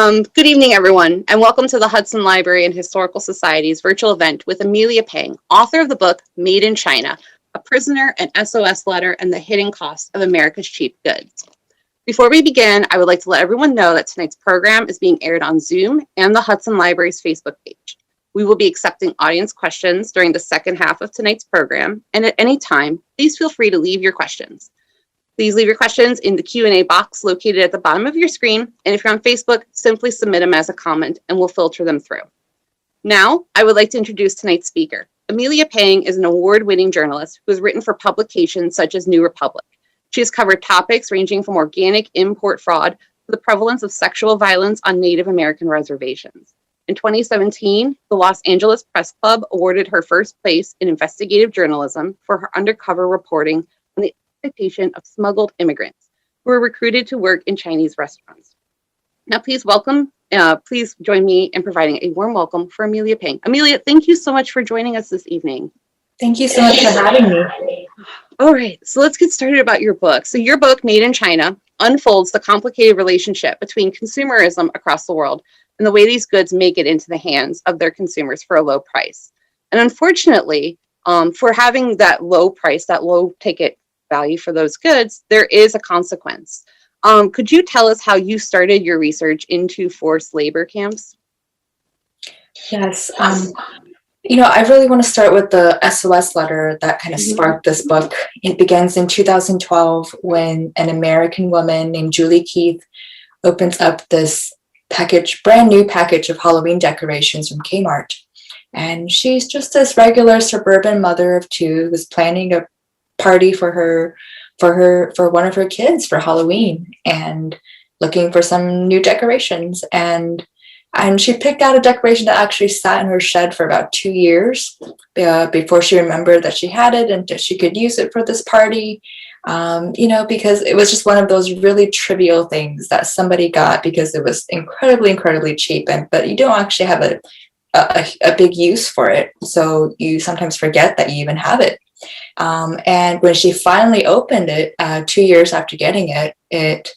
Good evening, everyone, and welcome to the Hudson Library and Historical Society's virtual event with Amelia Pang, author of the book Made in China, A Prisoner, an SOS Letter, and the Hidden Cost of America's Cheap Goods. Before we begin, I would like to let everyone know that tonight's program is being aired on Zoom and the Hudson Library's Facebook page. We will be accepting audience questions during the second half of tonight's program, and at any time, please feel free to leave your questions. Please leave your questions in the Q&A box located at the bottom of your screen, and if you're on Facebook, simply submit them as a comment and we'll filter them through. Now, I would like to introduce tonight's speaker. Amelia Pang is an award-winning journalist who has written for publications such as New Republic. She has covered topics ranging from organic import fraud to the prevalence of sexual violence on Native American reservations. In 2017, the Los Angeles Press Club awarded her first place in investigative journalism for her undercover reporting on the exploitation of smuggled immigrants who were recruited to work in Chinese restaurants. Now, please join me in providing a warm welcome for Amelia Pang. Amelia, thank you so much for joining us this evening. Thank you so much for having me. All right, so let's get started about your book. So your book, Made in China, unfolds the complicated relationship between consumerism across the world and the way these goods make it into the hands of their consumers for a low price. And unfortunately, for having that low price, that low ticket value for those goods, there is a consequence. Could you tell us how you started your research into forced labor camps? Yes. I really want to start with the SOS letter that kind of sparked this book. It begins in 2012 when an American woman named Julie Keith opens up this brand new package of Halloween decorations from Kmart. And she's just this regular suburban mother of two who's planning a party for one of her kids for Halloween and looking for some new decorations. And she picked out a decoration that actually sat in her shed for about 2 years before she remembered that she had it and that she could use it for this party. Because it was just one of those really trivial things that somebody got because it was incredibly, incredibly cheap, but you don't actually have a big use for it. So you sometimes forget that you even have it. And when she finally opened it 2 years after getting it,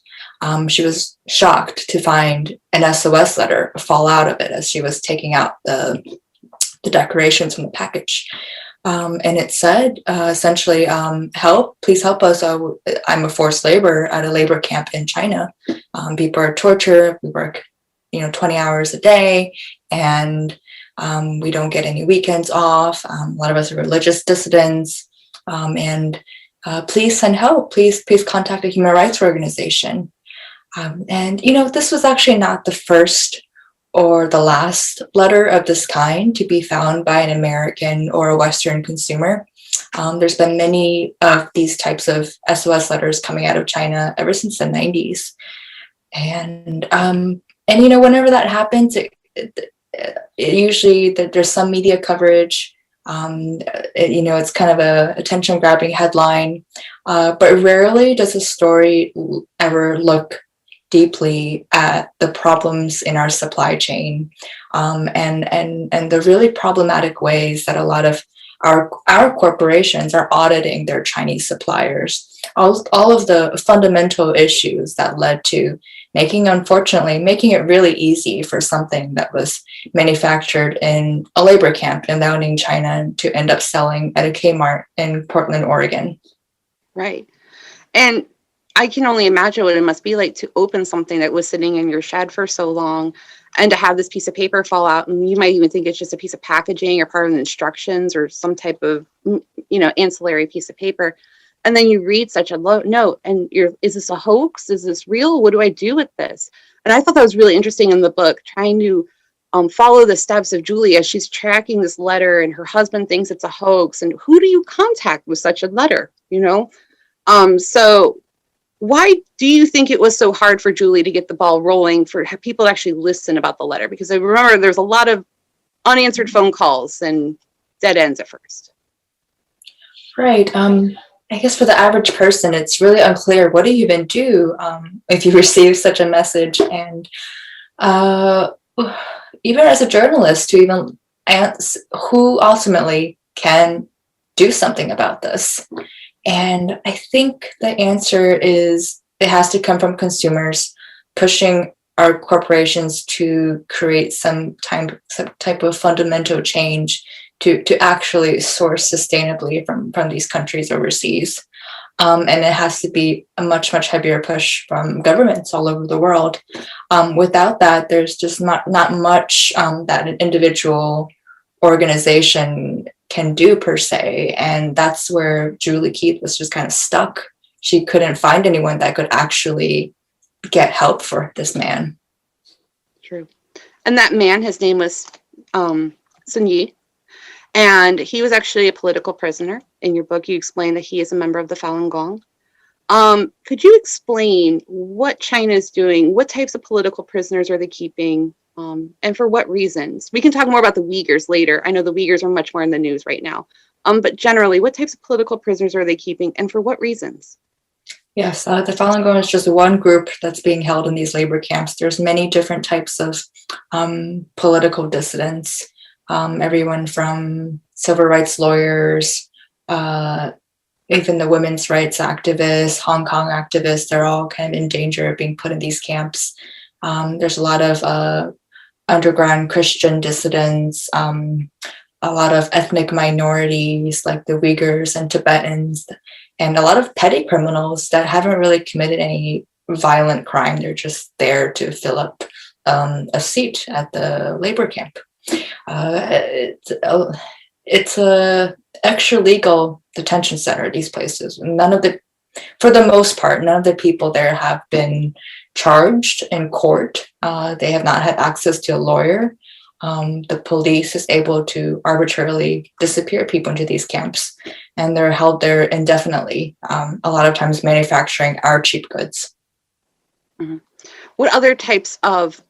she was shocked to find an SOS letter fall out of it as she was taking out the decorations from the package. And it said, essentially, please help us. I'm a forced labor at a labor camp in China. People are tortured. We work, 20 hours a day, and we don't get any weekends off. A lot of us are religious dissidents. And please send help. Please contact a human rights organization. This was actually not the first or the last letter of this kind to be found by an American or a Western consumer. There's been many of these types of SOS letters coming out of China ever since the 90s. And whenever that happens, it usually there's some media coverage. It's kind of a attention-grabbing headline, but rarely does a story ever look deeply at the problems in our supply chain, and the really problematic ways that a lot of our corporations are auditing their Chinese suppliers. All of the fundamental issues that led to making it really easy for something that was manufactured in a labor camp in Liaoning, China, to end up selling at a Kmart in Portland, Oregon. Right. And I can only imagine what it must be like to open something that was sitting in your shed for so long and to have this piece of paper fall out. And you might even think it's just a piece of packaging or part of the instructions or some type of, ancillary piece of paper. And then you read such a note and is this a hoax? Is this real? What do I do with this? And I thought that was really interesting in the book, trying to follow the steps of Julie as she's tracking this letter and her husband thinks it's a hoax. And who do you contact with such a letter? So why do you think it was so hard for Julie to get the ball rolling, for people to actually listen about the letter? Because I remember there's a lot of unanswered phone calls and dead ends at first. Right. I guess for the average person, it's really unclear what do you even do if you receive such a message. And even as a journalist, to even who ultimately can do something about this. And I think the answer is it has to come from consumers pushing our corporations to create some type of fundamental change to actually source sustainably from these countries overseas. And it has to be a much heavier push from governments all over the world. Without that, there's just not much that an individual organization can do per se. And that's where Julie Keith was just kind of stuck. She couldn't find anyone that could actually get help for this man. True. And that man, his name was Sun Yi. And he was actually a political prisoner. In your book, you explain that he is a member of the Falun Gong. Could you explain what China is doing? What types of political prisoners are they keeping? And for what reasons? We can talk more about the Uyghurs later. I know the Uyghurs are much more in the news right now. But generally, what types of political prisoners are they keeping and for what reasons? Yes, the Falun Gong is just one group that's being held in these labor camps. There's many different types of political dissidents. Everyone from civil rights lawyers, even the women's rights activists, Hong Kong activists, they're all kind of in danger of being put in these camps. There's a lot of underground Christian dissidents, a lot of ethnic minorities like the Uyghurs and Tibetans, and a lot of petty criminals that haven't really committed any violent crime. They're just there to fill up a seat at the labor camp. It's a extra legal detention center, these places. For the most part, none of the people there have been charged in court. They have not had access to a lawyer. The police is able to arbitrarily disappear people into these camps, and they're held there indefinitely, a lot of times manufacturing our cheap goods. Mm-hmm. What other types of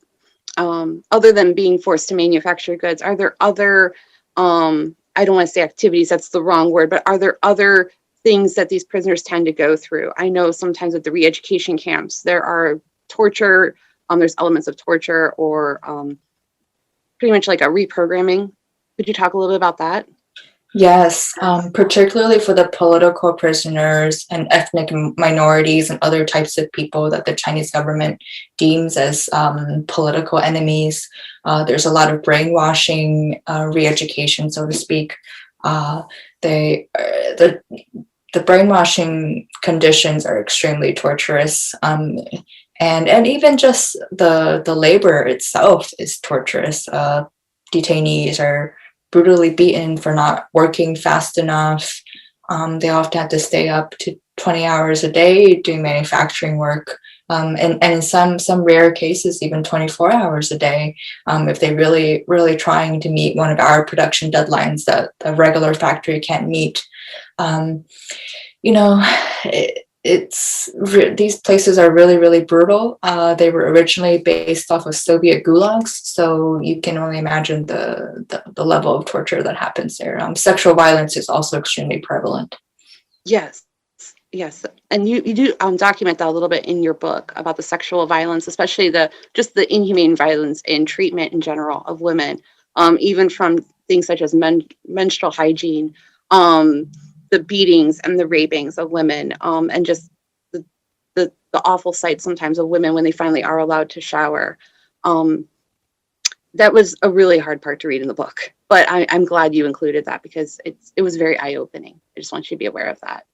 other than being forced to manufacture goods, are there other, I don't want to say activities, that's the wrong word, but are there other things that these prisoners tend to go through? I know sometimes at the re-education camps, there are torture, there's elements of torture or pretty much like a reprogramming. Could you talk a little bit about that? Yes, particularly for the political prisoners and ethnic minorities and other types of people that the Chinese government deems as political enemies. There's a lot of brainwashing, re-education, so to speak. The brainwashing conditions are extremely torturous, and even just the labor itself is torturous. Detainees are brutally beaten for not working fast enough. They often have to stay up to 20 hours a day doing manufacturing work, and in some rare cases, even 24 hours a day, if they really trying to meet one of our production deadlines that a regular factory can't meet. These places are really brutal. They were originally based off of Soviet gulags, so you can only imagine the level of torture that happens there. Sexual violence is also extremely prevalent. Yes, and you do document that a little bit in your book about the sexual violence, especially the inhumane violence in treatment in general of women, even from things such as menstrual hygiene, the beatings and the rapings of women, and just the awful sight sometimes of women when they finally are allowed to shower. That was a really hard part to read in the book, but I'm glad you included that because it was very eye-opening. I just want you to be aware of that.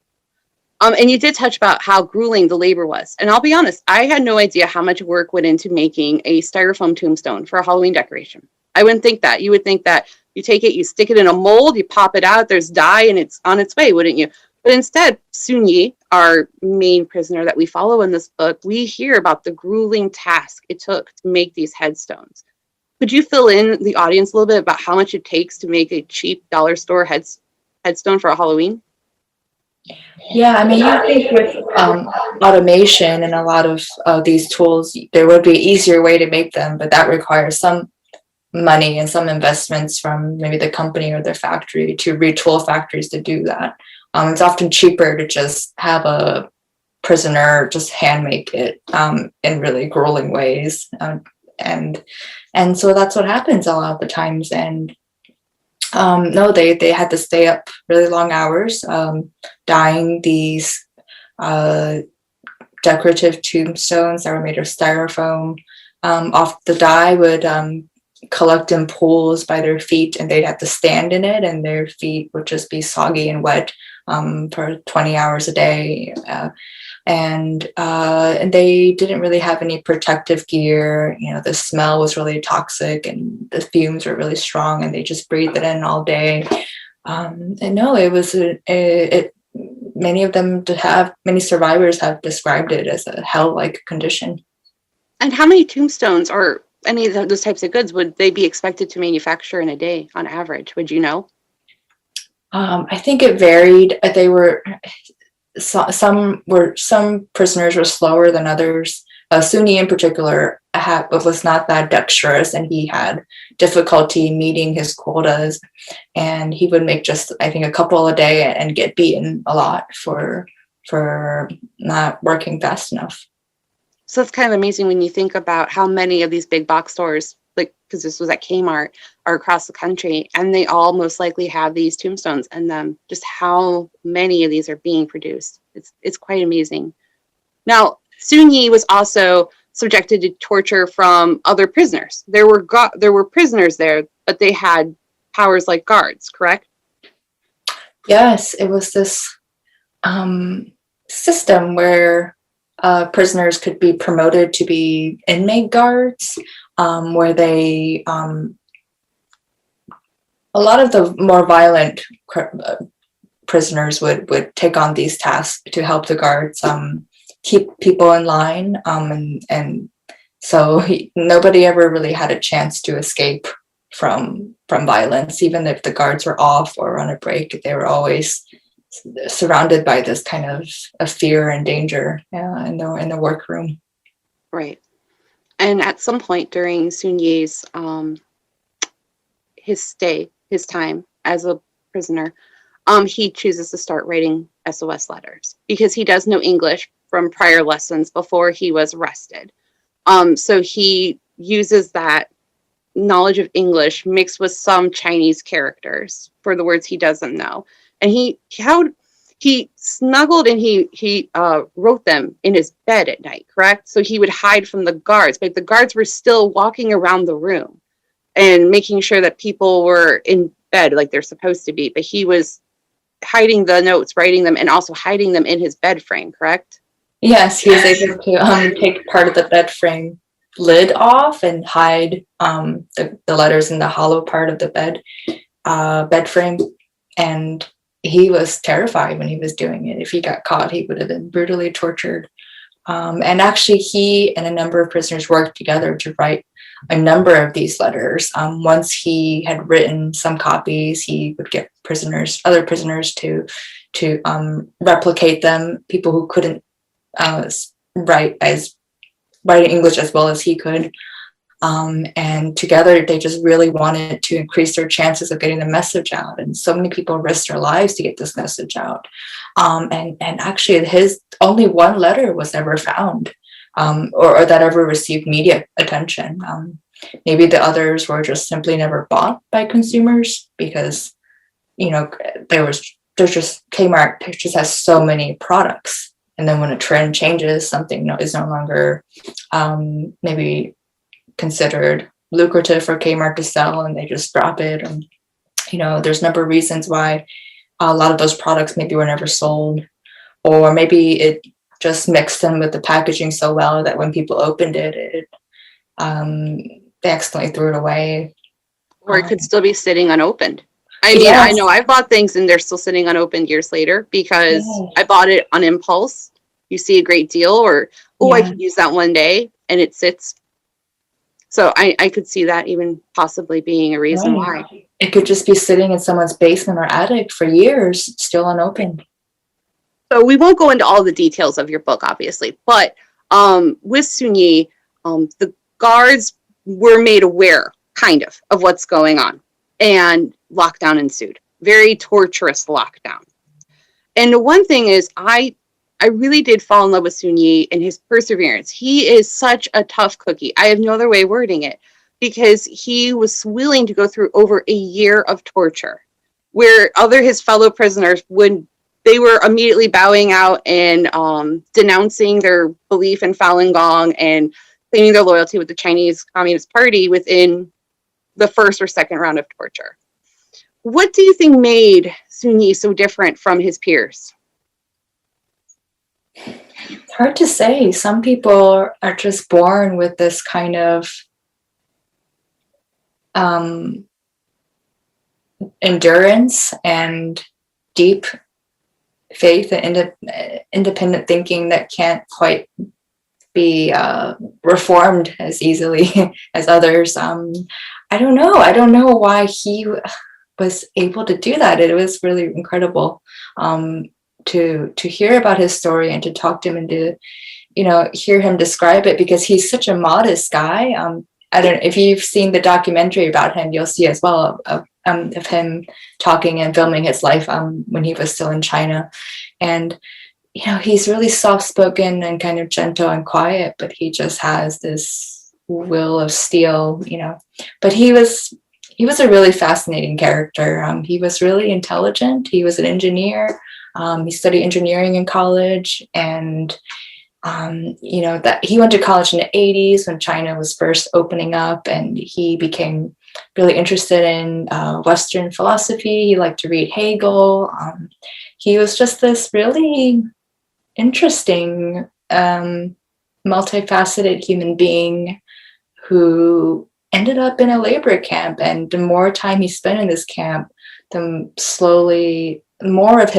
And you did touch about how grueling the labor was. And I'll be honest, I had no idea how much work went into making a styrofoam tombstone for a Halloween decoration. I wouldn't think that. You would think that you take it, you stick it in a mold, you pop it out, there's dye, and it's on its way, wouldn't you? But instead, Sun Yi, our main prisoner that we follow in this book, we hear about the grueling task it took to make these headstones. Could you fill in the audience a little bit about how much it takes to make a cheap dollar store headstone for a Halloween? Yeah, I mean, you think with automation and a lot of these tools, there would be an easier way to make them, but that requires some money and some investments from maybe the company or the factory to retool factories to do that. It's often cheaper to just have a prisoner just hand make it in really grueling ways, and so that's what happens a lot of the times. And no, they had to stay up really long hours, dyeing these decorative tombstones that were made of styrofoam. off the dye would collect in pools by their feet, and they'd have to stand in it, and their feet would just be soggy and wet for 20 hours a day. And they didn't really have any protective gear. The smell was really toxic, and the fumes were really strong, and they just breathed it in all day. And no, it was many survivors have described it as a hell-like condition. And how many tombstones or any of those types of goods would they be expected to manufacture in a day on average? Would you know? I think it varied. They were some prisoners were slower than others. Sunni in particular was not that dexterous, and he had difficulty meeting his quotas, and he would make just, I think, a couple a day and get beaten a lot for not working fast enough. So it's kind of amazing when you think about how many of these big box stores, like, because this was at Kmart, are across the country, and they all most likely have these tombstones in them. Just how many of these are being produced. It's quite amazing. Now, Sun Yee was also subjected to torture from other prisoners. There were prisoners there, but they had powers like guards, correct? Yes, it was this system where prisoners could be promoted to be inmate guards, where they a lot of the more violent prisoners would take on these tasks to help the guards keep people in line, and so nobody ever really had a chance to escape from violence. Even if the guards were off or on a break, they were always surrounded by this kind of fear and danger in the workroom. Right. And at some point during Sun Yee's his time as a prisoner, he chooses to start writing SOS letters because he does know English from prior lessons before he was arrested. So he uses that knowledge of English mixed with some Chinese characters for the words he doesn't know. And he snuggled and he wrote them in his bed at night, correct? So he would hide from the guards, but the guards were still walking around the room and making sure that people were in bed like they're supposed to be. But he was hiding the notes, writing them, and also hiding them in his bed frame, correct? Yes, he was able to take part of the bed frame lid off and hide the letters in the hollow part of the bed frame. And he was terrified when he was doing it. If he got caught, he would have been brutally tortured. And actually, he and a number of prisoners worked together to write a number of these letters. Once he had written some copies, he would get other prisoners to replicate them, people who couldn't write English as well as he could. And together they just really wanted to increase their chances of getting the message out. And so many people risked their lives to get this message out. And actually his only one letter was ever found, or that ever received media attention. Maybe the others were just simply never bought by consumers because, there's just Kmart just has so many products. And then when a trend changes, something is no longer maybe considered lucrative for Kmart to sell, and they just drop it. And there's a number of reasons why a lot of those products maybe were never sold, or maybe it just mixed in with the packaging so well that when people opened it, they accidentally threw it away. Or it could still be sitting unopened. I mean, yes. I know I've bought things and they're still sitting unopened years later because I bought it on impulse. You see a great deal, or I could use that one day, and it sits. So I could see that even possibly being a reason why. It could just be sitting in someone's basement or attic for years, still unopened. So we won't go into all the details of your book, obviously, but with Sun Yee, the guards were made aware, kind of what's going on, and lockdown ensued. Very torturous lockdown. And the one thing is, I really did fall in love with Sun Yee and his perseverance. He is such a tough cookie. I have no other way of wording it, because he was willing to go through over a year of torture, where his fellow prisoners they were immediately bowing out and denouncing their belief in Falun Gong and claiming their loyalty with the Chinese Communist Party within the first or second round of torture. What do you think made Sun Yee so different from his peers? It's hard to say. Some people are just born with this kind of endurance and deep faith and independent thinking that can't quite be reformed as easily as others. I don't know. I don't know why he was able to do that. It was really incredible to hear about his story and to talk to him and to, hear him describe it, because he's such a modest guy. I don't know if you've seen the documentary about him, you'll see as well of him talking and filming his life when he was still in China. And he's really soft-spoken and kind of gentle and quiet, but he just has this will of steel, But he was a really fascinating character. He was really intelligent. He was an engineer. He studied engineering in college, and that he went to college in the 80s when China was first opening up, and he became really interested in Western philosophy. He liked to read Hegel. He was just this really interesting, multifaceted human being who ended up in a labor camp. And the more time he spent in this camp, the slowly more of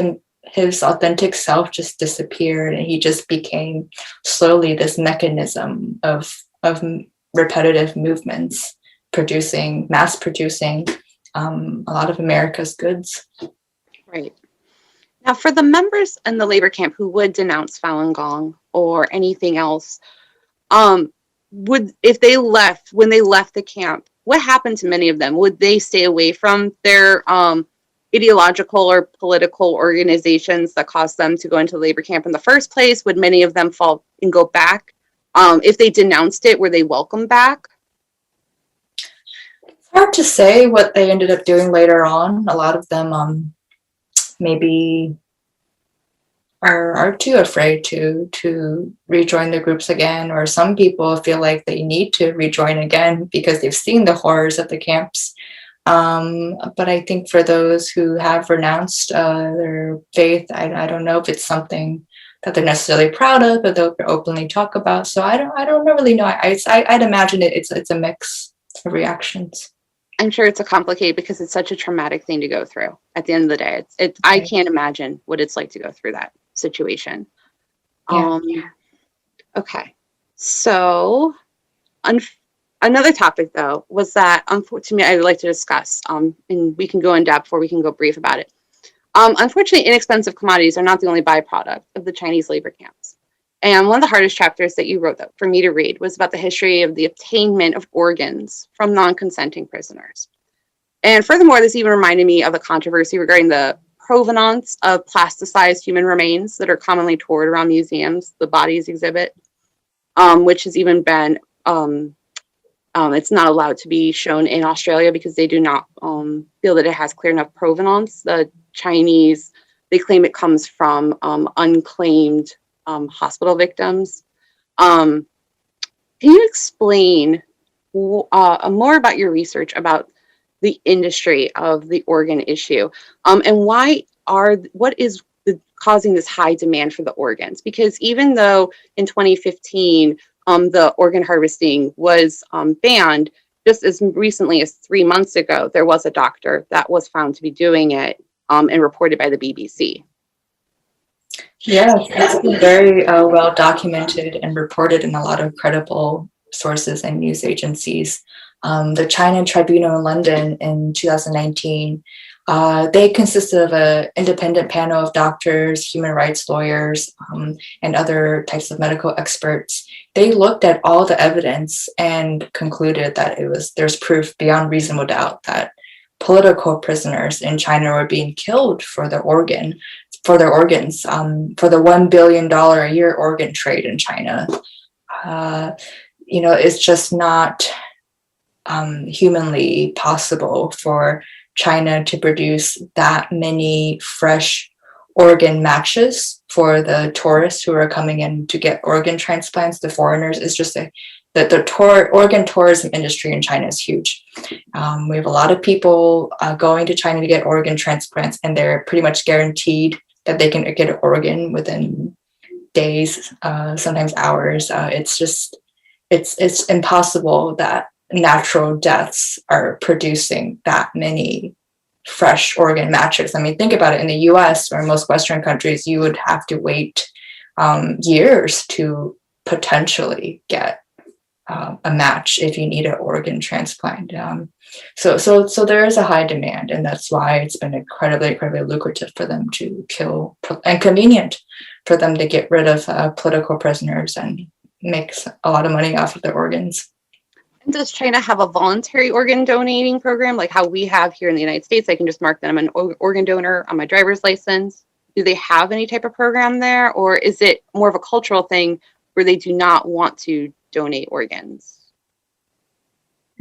his authentic self just disappeared, and he just became slowly this mechanism of repetitive movements, mass producing a lot of America's goods. Right. Now, for the members in the labor camp who would denounce Falun Gong or anything else, when they left the camp, what happened to many of them? Would they stay away from their ideological or political organizations that caused them to go into labor camp in the first place? Would many of them fall and go back? If they denounced it, were they welcomed back? It's hard to say what they ended up doing later on. A lot of them maybe are too afraid to rejoin the groups again, or some people feel like they need to rejoin again because they've seen the horrors of the camps. But I think for those who have renounced their faith, I don't know if it's something that they're necessarily proud of, or they'll openly talk about. So I don't really know. I'd imagine it's a mix of reactions. I'm sure it's a complicated, because it's such a traumatic thing to go through. At the end of the day, I can't imagine what it's like to go through that situation. Yeah. Okay, so another topic though was that, unfortunately, I would like to discuss, and we can go in depth or we can go brief about it. Unfortunately, inexpensive commodities are not the only byproduct of the Chinese labor camps. And one of the hardest chapters that you wrote for me to read was about the history of the obtainment of organs from non-consenting prisoners. And furthermore, this even reminded me of a controversy regarding the provenance of plasticized human remains that are commonly toured around museums, the bodies exhibit, which has even been, it's not allowed to be shown in Australia because they do not feel that it has clear enough provenance. The Chinese, they claim it comes from unclaimed hospital victims. Can you explain more about your research about the industry of the organ issue, and what is causing this high demand for the organs? Because even though in 2015 the organ harvesting was banned, just as recently as 3 months ago, there was a doctor that was found to be doing it and reported by the BBC. Yeah, it's been very well documented and reported in a lot of credible sources and news agencies. The China Tribunal in London in 2019, they consisted of an independent panel of doctors, human rights lawyers, and other types of medical experts. They looked at all the evidence and concluded that there's proof beyond reasonable doubt that political prisoners in China were being killed for their organs, for the $1 billion a year organ trade in China. It's just not humanly possible for China to produce that many fresh organ matches for the tourists who are coming in to get organ transplants, the foreigners. Is just a organ tourism industry in China is huge. We have a lot of people going to China to get organ transplants, and they're pretty much guaranteed that they can get an organ within days, sometimes hours. It's impossible that natural deaths are producing that many fresh organ matches. I mean, think about it. In the US or most Western countries, you would have to wait years to potentially get a match if you need an organ transplant. So there is a high demand, and that's why it's been incredibly lucrative for them to kill, and convenient for them to get rid of political prisoners and make a lot of money off of their organs. And does China have a voluntary organ donating program like how we have here in the United States? I can just mark that I'm an organ donor on my driver's license. Do they have any type of program there, or is it more of a cultural thing where they do not want to donate organs?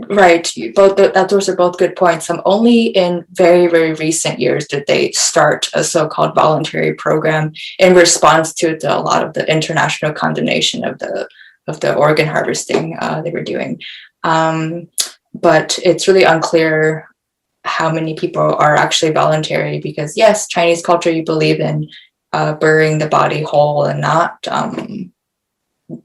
Right. Those are both good points. Only in very recent years did they start a so-called voluntary program in response to a lot of the international condemnation of the organ harvesting they were doing. But it's really unclear how many people are actually voluntary, because yes, Chinese culture, you believe in burying the body whole and not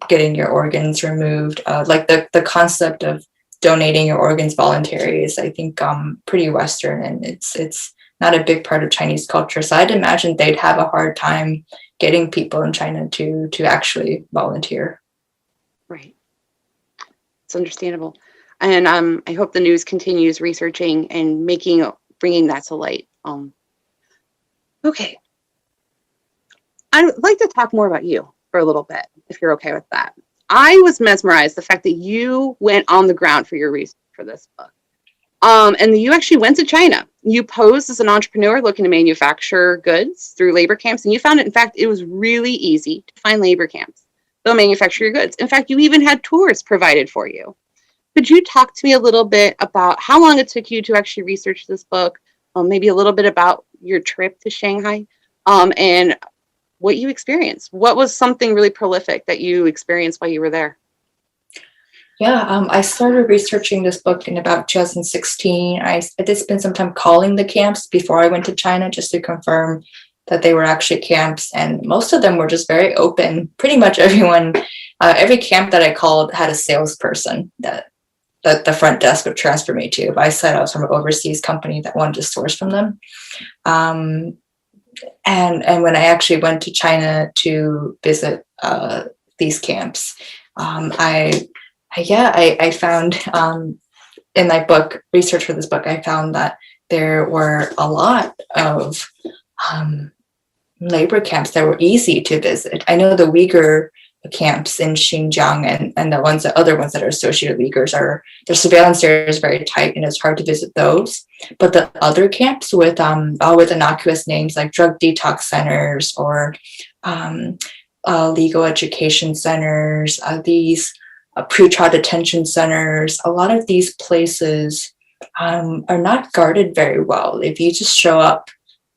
getting your organs removed. Like the concept of donating your organs voluntary is, I think, pretty Western, and it's not a big part of Chinese culture. So I'd imagine they'd have a hard time getting people in China to actually volunteer. Right. It's understandable. And I hope the news continues researching and bringing that to light. Okay. I'd like to talk more about you for a little bit, if you're okay with that. I was mesmerized the fact that you went on the ground for your research for this book. And you actually went to China. You posed as an entrepreneur looking to manufacture goods through labor camps, and you found in fact, it was really easy to find labor camps. They'll manufacture your goods. In fact, you even had tours provided for you. Could you talk to me a little bit about how long it took you to actually research this book? Maybe a little bit about your trip to Shanghai, and what you experienced. What was something really prolific that you experienced while you were there? Yeah, I started researching this book in about 2016. I did spend some time calling the camps before I went to China just to confirm that they were actually camps, and most of them were just very open. Pretty much everyone, every camp that I called had a salesperson that the front desk would transfer me to. If I said I was from an overseas company that wanted to source from them. And when I actually went to China to visit these camps, I found in my book, research for this book, I found that there were a lot of labor camps that were easy to visit. I know the Uyghur camps in Xinjiang and the other ones that are associated with Uyghurs, their surveillance area is very tight and it's hard to visit those. But the other camps with innocuous names like drug detox centers or legal education centers, these pretrial detention centers, a lot of these places are not guarded very well. If you just show up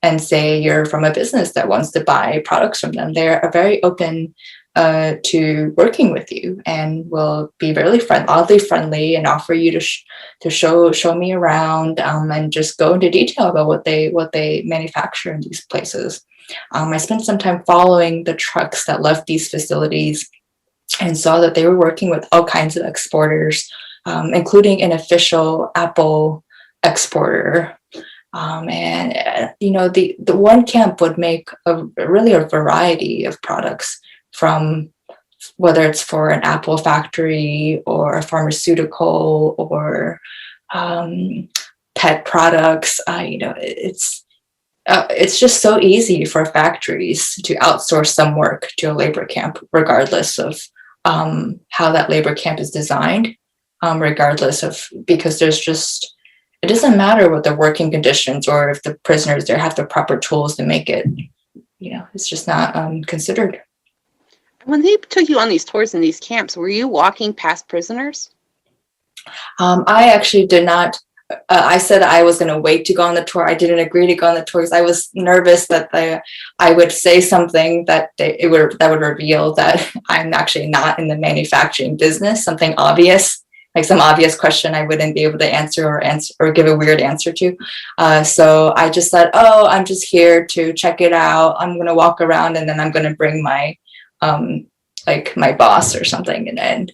and say you're from a business that wants to buy products from them, they're very open to working with you and will be really oddly friendly and offer you to show me around and just go into detail about what they manufacture in these places. I spent some time following the trucks that left these facilities and saw that they were working with all kinds of exporters, including an official Apple exporter. The one camp would make a variety of products, from whether it's for an Apple factory or a pharmaceutical or pet products. It's just so easy for factories to outsource some work to a labor camp, regardless of how that labor camp is designed, because it doesn't matter what the working conditions or if the prisoners there have the proper tools to make it. It's just not considered. When they took you on these tours in these camps, were you walking past prisoners? I actually did not I said I was going to wait to go on the tour. I didn't agree to go on the tour because I was nervous that I would say something that would reveal that I'm actually not in the manufacturing business, something obvious, like some obvious question I wouldn't be able to answer or give a weird answer to. So I just said, oh, I'm just here to check it out. I'm going to walk around and then I'm going to bring my like my boss or something. And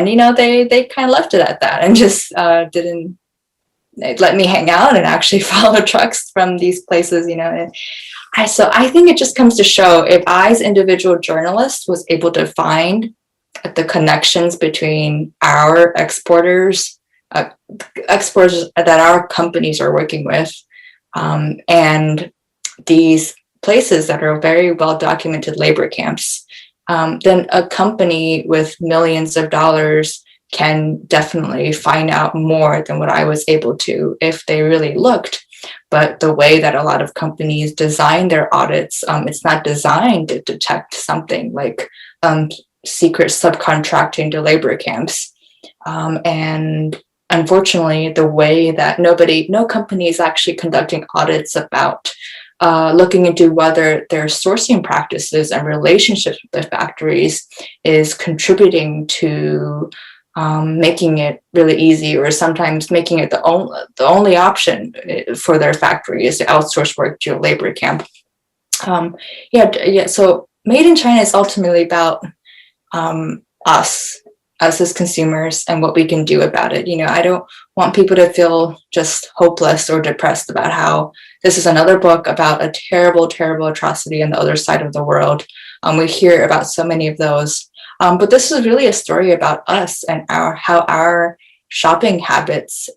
you know, they kind of left it at that and just didn't let me hang out and actually follow trucks from these places, you know. And so I think it just comes to show, if I as individual journalist was able to find the connections between our exporters that our companies are working with, and these places that are very well documented labor camps, then a company with millions of dollars can definitely find out more than what I was able to if they really looked. But the way that a lot of companies design their audits, it's not designed to detect something like secret subcontracting to labor camps. And unfortunately, the way that no company is actually conducting audits about looking into whether their sourcing practices and relationships with the factories is contributing to making it really easy, or sometimes making it the only option for their factory is to outsource work to a labor camp. So Made in China is ultimately about us as consumers and what we can do about it. You know, I don't want people to feel just hopeless or depressed about how this is another book about a terrible, terrible atrocity on the other side of the world. We hear about so many of those. But this is really a story about us and how our shopping habits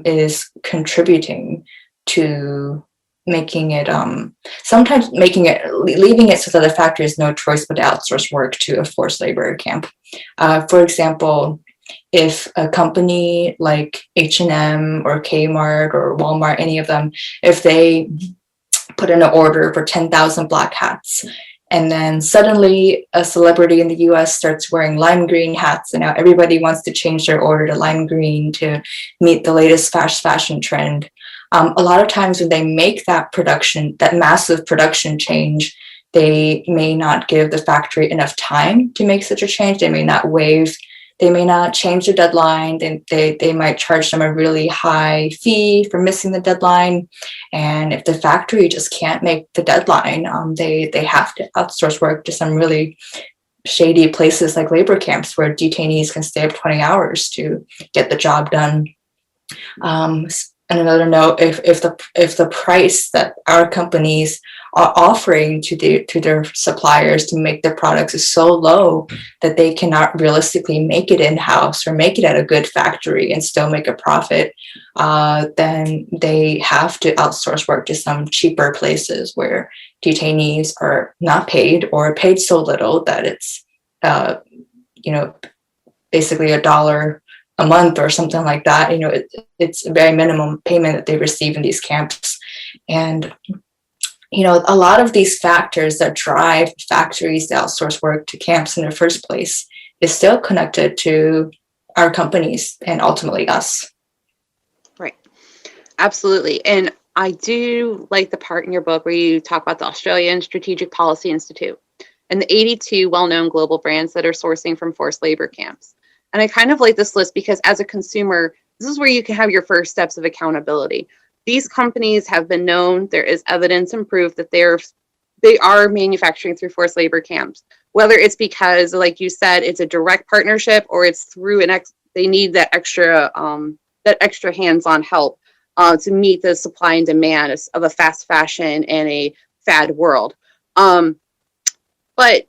is contributing to making it, sometimes leaving it so that the factory has no choice but to outsource work to a forced labor camp. For example, if a company like H&M or Kmart or Walmart, any of them, if they put in an order for 10,000 black hats, and then suddenly a celebrity in the US starts wearing lime green hats, and now everybody wants to change their order to lime green to meet the latest fast fashion trend. A lot of times when they make that massive production change, they may not give the factory enough time to make such a change. They may not change the deadline. They might charge them a really high fee for missing the deadline. And if the factory just can't make the deadline, they have to outsource work to some really shady places like labor camps where detainees can stay up 20 hours to get the job done. And another note, if the price that our companies are offering to their suppliers to make their products is so low that they cannot realistically make it in-house or make it at a good factory and still make a profit, then they have to outsource work to some cheaper places where detainees are not paid or paid so little that it's basically $1 a month or something like that. You know, it's a very minimum payment that they receive in these camps. And, you know, a lot of these factors that drive factories to outsource work to camps in the first place is still connected to our companies and ultimately us. Right. Absolutely. And I do like the part in your book where you talk about the Australian Strategic Policy Institute and the 82 well-known global brands that are sourcing from forced labor camps. And I kind of like this list because as a consumer, this is where you can have your first steps of accountability. These companies have been known, there is evidence and proof that they are manufacturing through forced labor camps, whether it's because, like you said, it's a direct partnership or it's through they need that extra hands-on help to meet the supply and demand of a fast fashion and a fad world. But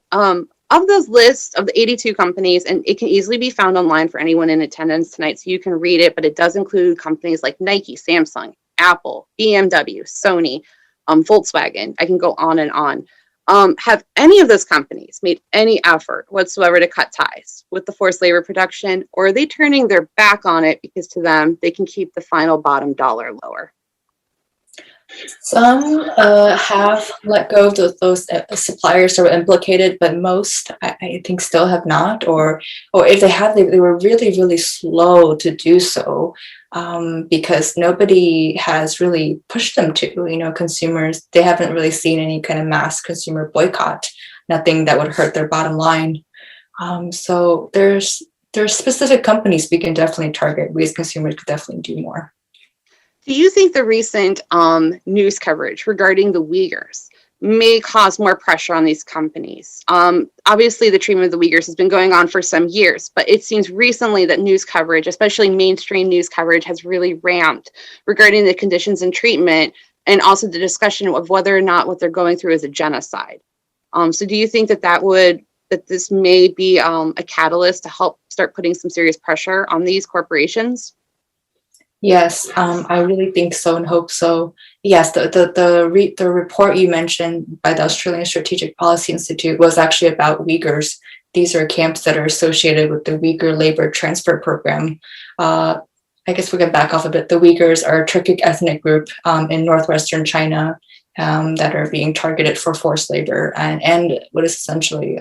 of those lists of the 82 companies, and it can easily be found online for anyone in attendance tonight, so you can read it, but it does include companies like Nike, Samsung, Apple, BMW, Sony, Volkswagen. I can go on and on. Have any of those companies made any effort whatsoever to cut ties with the forced labor production, or are they turning their back on it because to them, they can keep the final bottom dollar lower? Some have let go of those suppliers that were implicated, but most, I think, still have not. Or if they have, they were really, really slow to do so, because nobody has really pushed them to. Consumers, they haven't really seen any kind of mass consumer boycott, nothing that would hurt their bottom line. So there's specific companies we can definitely target. We as consumers could definitely do more. Do you think the recent news coverage regarding the Uyghurs may cause more pressure on these companies? Obviously, the treatment of the Uyghurs has been going on for some years, but it seems recently that news coverage, especially mainstream news coverage, has really ramped regarding the conditions and treatment, and also the discussion of whether or not what they're going through is a genocide. So do you think that this may be a catalyst to help start putting some serious pressure on these corporations? Yes, I really think so and hope so. Yes, the report you mentioned by the Australian Strategic Policy Institute was actually about Uyghurs. These are camps that are associated with the Uyghur labor transfer program. I guess we can back off a bit. The Uyghurs are a Turkic ethnic group in northwestern China that are being targeted for forced labor and what is essentially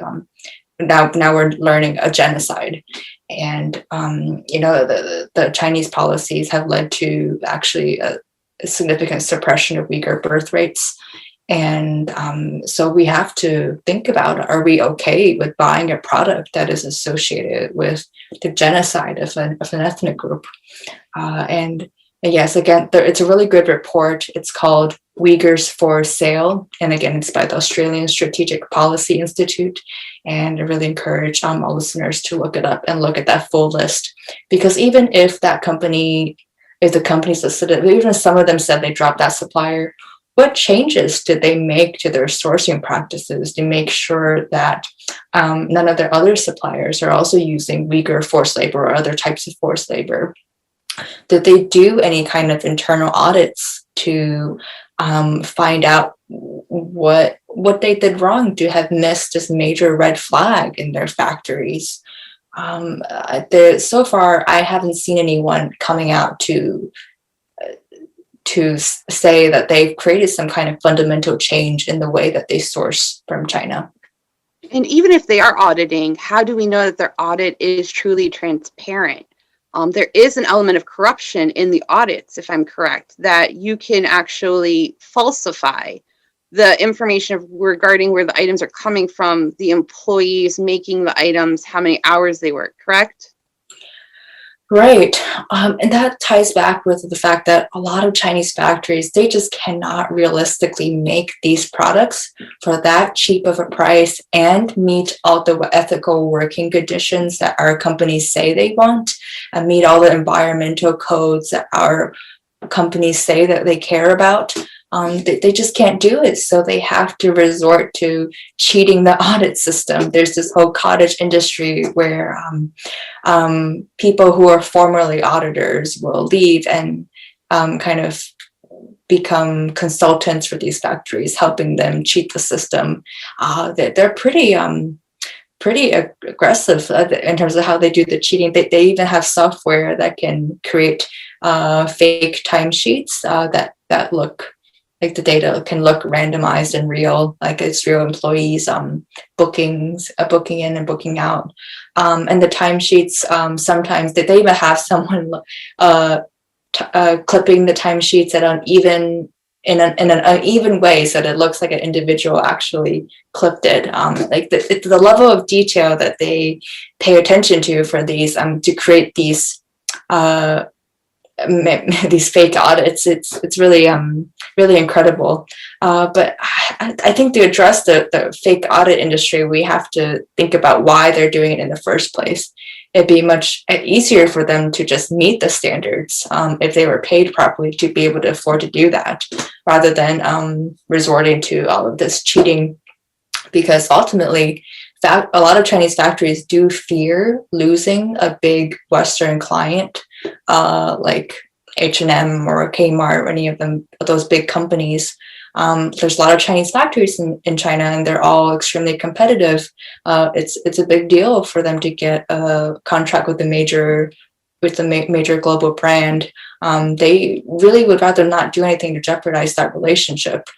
now we're learning a genocide. And the Chinese policies have led to actually a significant suppression of Uyghur birth rates. And so we have to think about, are we okay with buying a product that is associated with the genocide of an ethnic group? And yes, again, it's a really good report. It's called Uyghurs for Sale. And again, it's by the Australian Strategic Policy Institute. And I really encourage all listeners to look it up and look at that full list. Because even if the companies listed it, even if some of them said they dropped that supplier, what changes did they make to their sourcing practices to make sure that none of their other suppliers are also using Uyghur forced labor or other types of forced labor? Did they do any kind of internal audits to find out what they did wrong to have missed this major red flag in their factories? So far, I haven't seen anyone coming out to say that they've created some kind of fundamental change in the way that they source from China. And even if they are auditing, how do we know that their audit is truly transparent? There is an element of corruption in the audits, if I'm correct, that you can actually falsify the information regarding where the items are coming from, the employees making the items, how many hours they work, correct? Right. And that ties back with the fact that a lot of Chinese factories, they just cannot realistically make these products for that cheap of a price and meet all the ethical working conditions that our companies say they want, and meet all the environmental codes that our companies say that they care about. They just can't do it. So they have to resort to cheating the audit system. There's this whole cottage industry where people who are formerly auditors will leave and kind of become consultants for these factories, helping them cheat the system. They're pretty aggressive in terms of how they do the cheating. They even have software that can create fake timesheets that look like the data can look randomized and real, like it's real employees booking in and booking out. And the timesheets, sometimes they even have someone clipping the timesheets in an uneven way so that it looks like an individual actually clipped it. Like the level of detail that they pay attention to for these to create these fake audits, it's really really incredible. But I think to address the fake audit industry, we have to think about why they're doing it in the first place. It'd be much easier for them to just meet the standards if they were paid properly to be able to afford to do that, rather than resorting to all of this cheating. Because ultimately, a lot of Chinese factories do fear losing a big Western client like H&M or Kmart or any of those big companies. There's a lot of Chinese factories in China, and they're all extremely competitive. It's a big deal for them to get a contract with a major with a major global brand, they really would rather not do anything to jeopardize that relationship.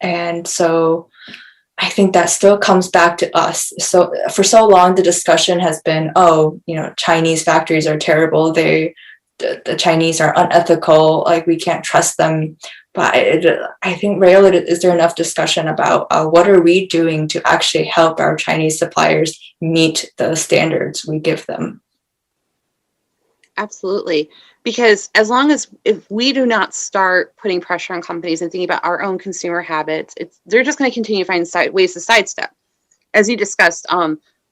And so I think that still comes back to us. So for so long, the discussion has been, oh, Chinese factories are terrible. The Chinese are unethical. Like, we can't trust them. But I think rarely is there enough discussion about what are we doing to actually help our Chinese suppliers meet the standards we give them. Absolutely. Because as long as if we do not start putting pressure on companies and thinking about our own consumer habits, they're just going to continue to find ways to sidestep. As you discussed,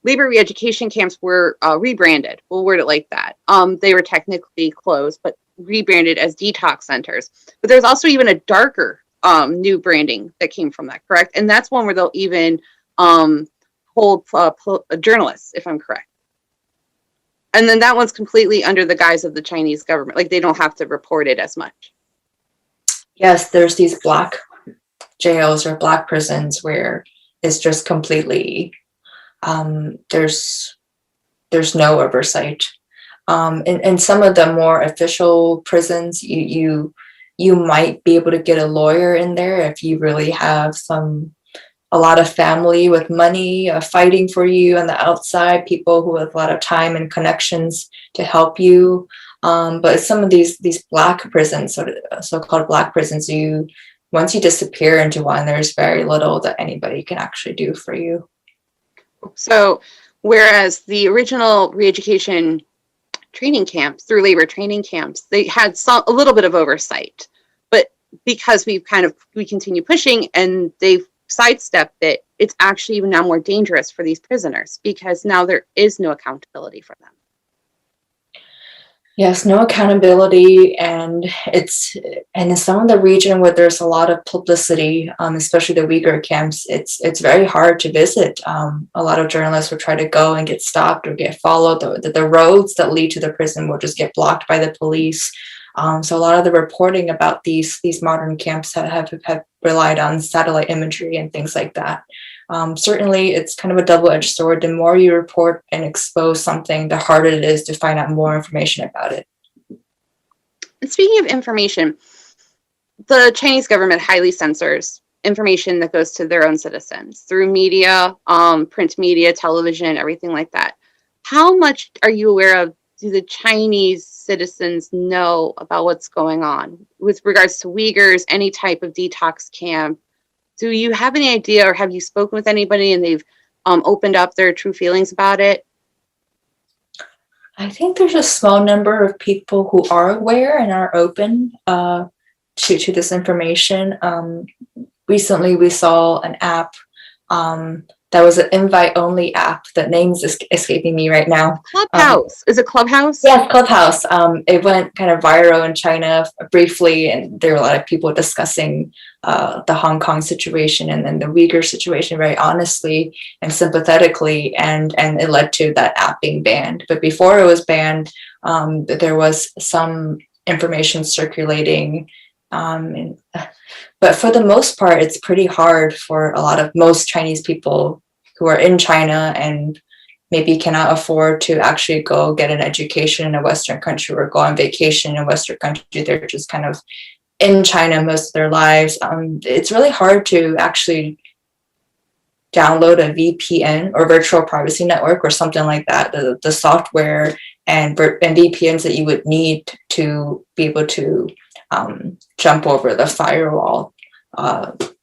labor re-education camps were rebranded. We'll word it like that. They were technically closed, but rebranded as detox centers. But there's also even a darker new branding that came from that, correct? And that's one where they'll even hold journalists, if I'm correct. And then that one's completely under the guise of the Chinese government. Like, they don't have to report it as much. Yes, there's these black jails or black prisons where it's just completely, there's no oversight. In some of the more official prisons, you might be able to get a lawyer in there if you really have a lot of family with money fighting for you on the outside, people who have a lot of time and connections to help you. But some of these black prisons, so-called black prisons, once you disappear into one, there's very little that anybody can actually do for you. So whereas the original re-education training camps, through labor training camps, they had a little bit of oversight. But because we continue pushing and they've sidestepped it, it's actually even now more dangerous for these prisoners because now there is no accountability for them. Yes, no accountability, and in some of the region where there's a lot of publicity, especially the Uyghur camps, it's very hard to visit. A lot of journalists will try to go and get stopped or get followed. The roads that lead to the prison will just get blocked by the police. So a lot of the reporting about these modern camps have relied on satellite imagery and things like that. Certainly, it's kind of a double-edged sword. The more you report and expose something, the harder it is to find out more information about it. And speaking of information, the Chinese government highly censors information that goes to their own citizens through media, print media, television, everything like that. How much are you aware of? Do the Chinese citizens know about what's going on with regards to Uyghurs, any type of detox camp? Do you have any idea, or have you spoken with anybody and they've opened up their true feelings about it? I think there's a small number of people who are aware and are open to this information. Recently, we saw an app that was an invite-only app. The name's escaping me right now. Clubhouse. Is it Clubhouse? Yeah, Clubhouse. It went kind of viral in China briefly, and there were a lot of people discussing the Hong Kong situation and then the Uyghur situation very honestly and sympathetically, and it led to that app being banned. But before it was banned, there was some information circulating. But for the most part, it's pretty hard for most Chinese people who are in China and maybe cannot afford to actually go get an education in a Western country or go on vacation in a Western country. They're just kind of in China most of their lives. It's really hard to actually download a VPN or virtual privacy network or something like that. The software and VPNs that you would need to be able to jump over the firewall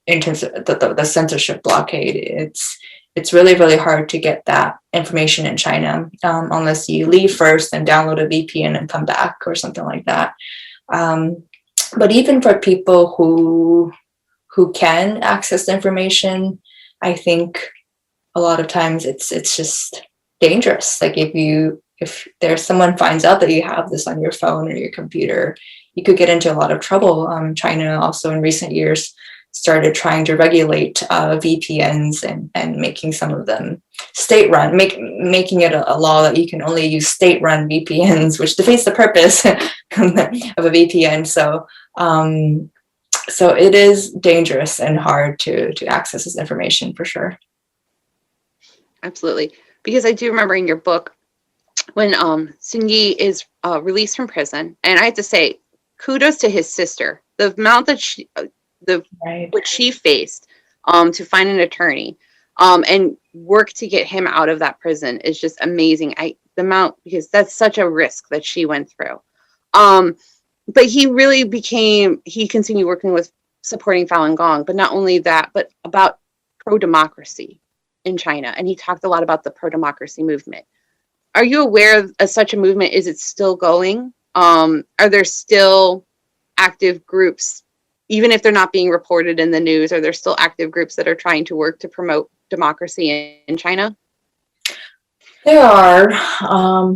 in terms of the censorship blockade. It's really, really hard to get that information in China unless you leave first and download a VPN and come back or something like that. But even for people who can access the information, I think a lot of times it's just dangerous. Like if there's someone finds out that you have this on your phone or your computer, you could get into a lot of trouble. China also in recent years started trying to regulate VPNs and making some of them state-run, making it a law that you can only use state-run VPNs, which defeats the purpose of a VPN. So it is dangerous and hard to access this information for sure. Absolutely. Because I do remember in your book, when Sinyi is released from prison, and I have to say, kudos to his sister. The amount that what she faced to find an attorney and work to get him out of that prison is just amazing. The amount, because that's such a risk that she went through. But he continued working with supporting Falun Gong, but not only that, but about pro-democracy in China. And he talked a lot about the pro-democracy movement. Are you aware of such a movement? Is it still going? Are there still active groups, even if they're not being reported in the news, are there still active groups that are trying to work to promote democracy in China? There are.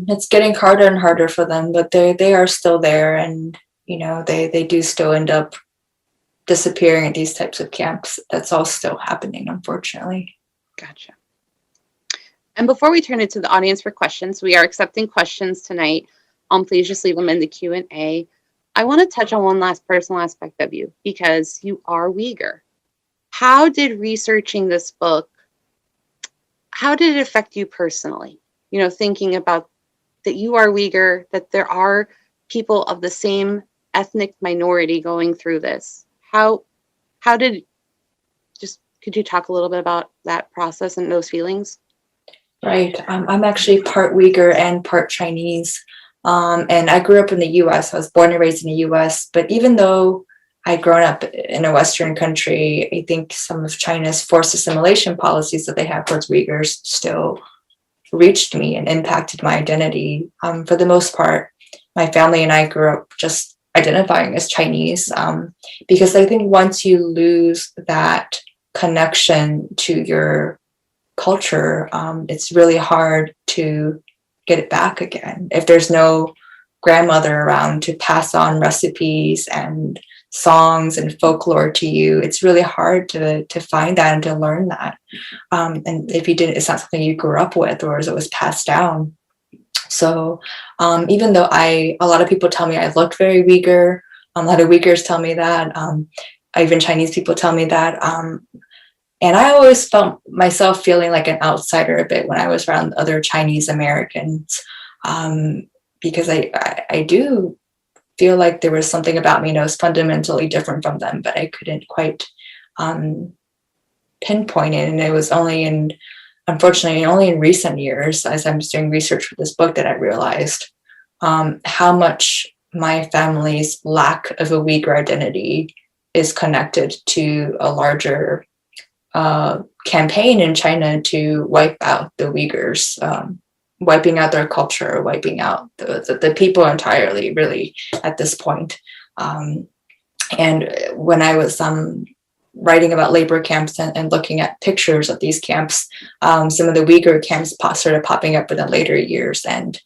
It's getting harder and harder for them, but they are still there, and they do still end up disappearing at these types of camps. That's all still happening, unfortunately. Gotcha. And before we turn it to the audience for questions, we are accepting questions tonight. Please just leave them in the Q&A. I want to touch on one last personal aspect of you, because you are Uyghur. How did researching this book, how did it affect you personally? Thinking about that you are Uyghur, that there are people of the same ethnic minority going through this. Could you talk a little bit about that process and those feelings? Right. I'm actually part Uyghur and part Chinese. And I grew up in the US. I was born and raised in the US. But even though I'd grown up in a Western country, I think some of China's forced assimilation policies that they have towards Uyghurs still reached me and impacted my identity. For the most part, my family and I grew up just identifying as Chinese, because I think once you lose that connection to your culture, it's really hard to get it back again. If there's no grandmother around to pass on recipes and songs and folklore to you, it's really hard to find that and to learn that. And if you didn't, it's not something you grew up with or as it was passed down. So even though a lot of people tell me I look very Uyghur, a lot of Uyghurs tell me that, even Chinese people tell me that, and I always felt myself feeling like an outsider a bit when I was around other Chinese Americans, because I do feel like there was something about me that was fundamentally different from them, but I couldn't quite pinpoint it. And it was unfortunately, only in recent years, as I'm doing research for this book, that I realized how much my family's lack of a Uyghur identity is connected to a larger campaign in China to wipe out the Uyghurs, wiping out their culture, wiping out the people entirely, really, at this point. And when I was writing about labor camps and looking at pictures of these camps, some of the Uyghur camps started popping up in the later years, and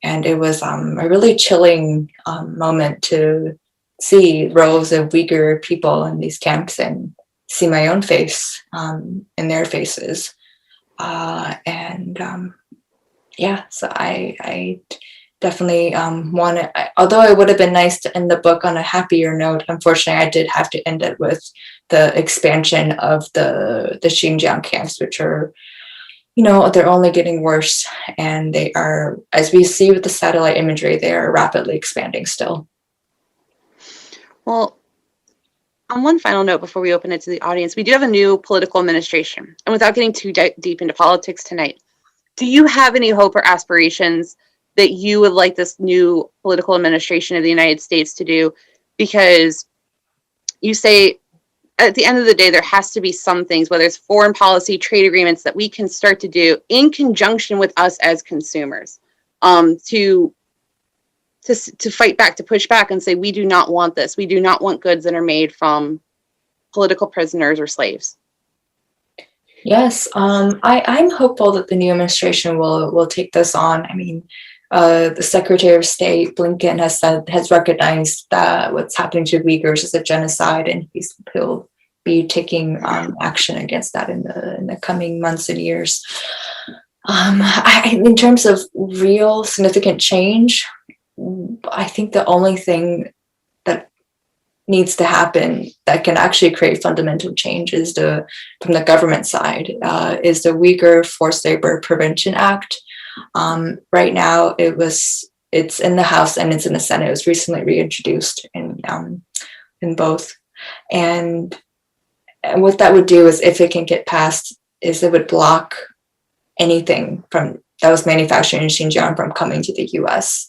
it was a really chilling moment to see rows of Uyghur people in these camps and see my own face in their faces. So I definitely want to, although it would have been nice to end the book on a happier note, unfortunately I did have to end it with the expansion of the Xinjiang camps, which are, they're only getting worse, and they are, as we see with the satellite imagery, they are rapidly expanding still. Well, on one final note, before we open it to the audience, we do have a new political administration. And without getting too deep into politics tonight, do you have any hope or aspirations that you would like this new political administration of the United States to do? Because you say, at the end of the day, there has to be some things, whether it's foreign policy, trade agreements, that we can start to do in conjunction with us as consumers, to fight back, to push back and say, we do not want this. We do not want goods that are made from political prisoners or slaves. Yes, I'm hopeful that the new administration will take this on. I mean, the Secretary of State Blinken has recognized that what's happening to Uyghurs is a genocide, and he'll be taking action against that in the coming months and years. In terms of real significant change, I think the only thing that needs to happen that can actually create fundamental change is from the government side, is the Uyghur Forced Labor Prevention Act. Right now, it's in the House and it's in the Senate. It was recently reintroduced in both. And what that would do is, if it can get passed, is it would block anything from that was manufactured in Xinjiang from coming to the U.S.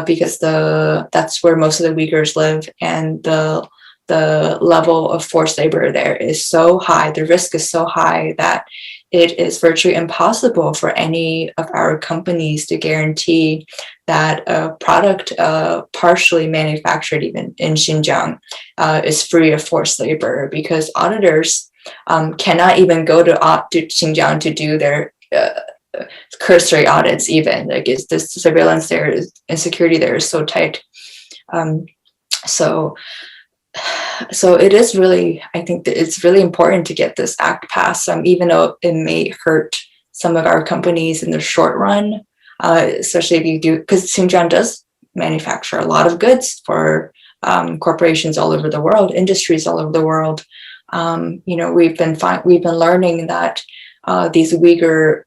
Because that's where most of the Uyghurs live, and the level of forced labor there is so high, the risk is so high that it is virtually impossible for any of our companies to guarantee that a product partially manufactured even in Xinjiang is free of forced labor, because auditors cannot even go to Xinjiang to do their cursory audits even. Like, the surveillance there and security there is so tight. So it is really, I think that it's really important to get this act passed, even though it may hurt some of our companies in the short run, especially if you do, because Xinjiang does manufacture a lot of goods for corporations all over the world, industries all over the world. We've been learning that these Uyghur